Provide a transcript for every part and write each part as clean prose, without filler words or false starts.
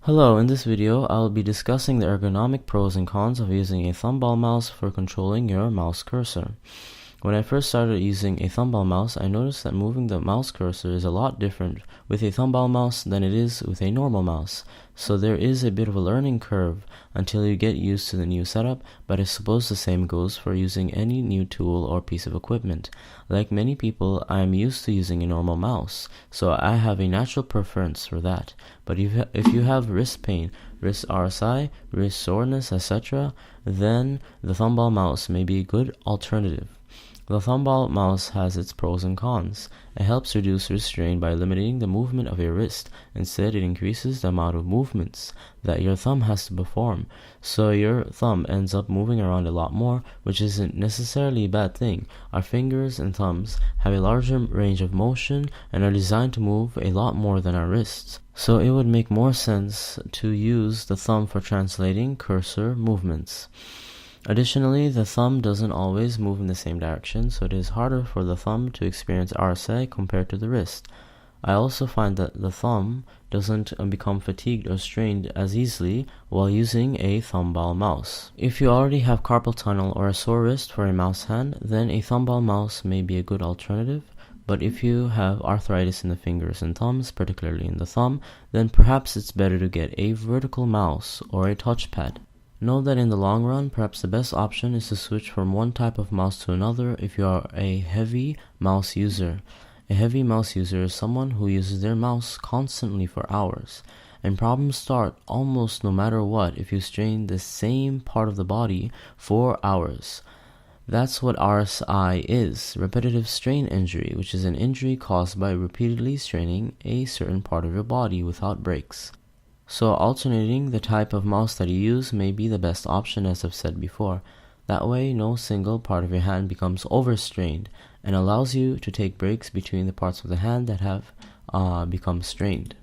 Hello, in this video, I'll be discussing the ergonomic pros and cons of using a thumball mouse for controlling your mouse cursor. When I first started using a thumball mouse, I noticed that moving the mouse cursor is a lot different with a thumball mouse than it is with a normal mouse. So there is a bit of a learning curve until you get used to the new setup, but I suppose the same goes for using any new tool or piece of equipment. Like many people, I am used to using a normal mouse, so I have a natural preference for that. But if you have wrist pain, wrist RSI, wrist soreness, etc., then the thumball mouse may be a good alternative. The thumball mouse has its pros and cons. It helps reduce wrist strain by limiting the movement of your wrist. Instead, it increases the amount of movements that your thumb has to perform. So your thumb ends up moving around a lot more, which isn't necessarily a bad thing. Our fingers and thumbs have a larger range of motion and are designed to move a lot more than our wrists. So it would make more sense to use the thumb for translating cursor movements. Additionally, the thumb doesn't always move in the same direction, so it is harder for the thumb to experience RSI compared to the wrist. I also find that the thumb doesn't become fatigued or strained as easily while using a thumball mouse. If you already have carpal tunnel or a sore wrist for a mouse hand, then a thumball mouse may be a good alternative. But if you have arthritis in the fingers and thumbs, particularly in the thumb, then perhaps it's better to get a vertical mouse or a touchpad. Know that in the long run, perhaps the best option is to switch from one type of mouse to another if you are a heavy mouse user. A heavy mouse user is someone who uses their mouse constantly for hours, and problems start almost no matter what if you strain the same part of the body for hours. That's what RSI is, repetitive strain injury, which is an injury caused by repeatedly straining a certain part of your body without breaks. So alternating the type of mouse that you use may be the best option, as I've said before. That way, no single part of your hand becomes overstrained and allows you to take breaks between the parts of the hand that have become strained.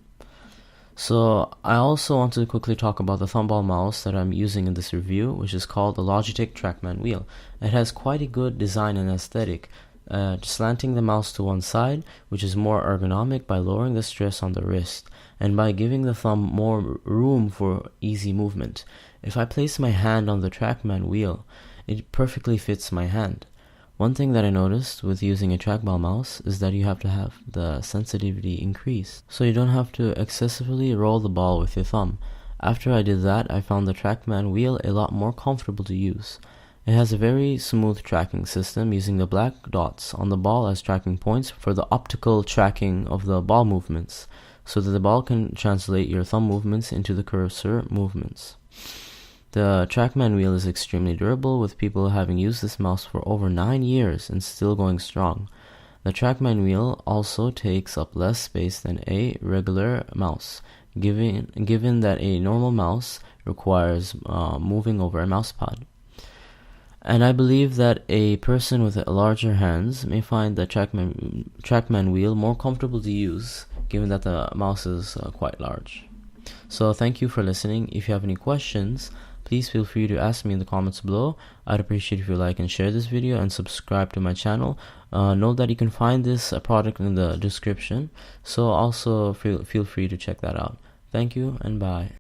So I also want to quickly talk about the thumball mouse that I'm using in this review, which is called the Logitech Trackman wheel. It has quite a good design and aesthetic, slanting the mouse to one side, which is more ergonomic by lowering the stress on the wrist and by giving the thumb more room for easy movement. If I place my hand on the Trackman wheel, it perfectly fits my hand. One thing that I noticed with using a trackball mouse is that you have to have the sensitivity increased, so you don't have to excessively roll the ball with your thumb. After I did that, I found the Trackman wheel a lot more comfortable to use. It has a very smooth tracking system using the black dots on the ball as tracking points for the optical tracking of the ball movements, so that the ball can translate your thumb movements into the cursor movements. The Trackman wheel is extremely durable, with people having used this mouse for over 9 years and still going strong. The Trackman wheel also takes up less space than a regular mouse, given that a normal mouse requires moving over a mousepad. And I believe that a person with larger hands may find the Trackman wheel more comfortable to use, given that the mouse is quite large. So thank you for listening. If you have any questions, please feel free to ask me in the comments below. I'd appreciate if you like and share this video and subscribe to my channel. Know that you can find this product in the description, so also feel free to check that out. Thank you and bye.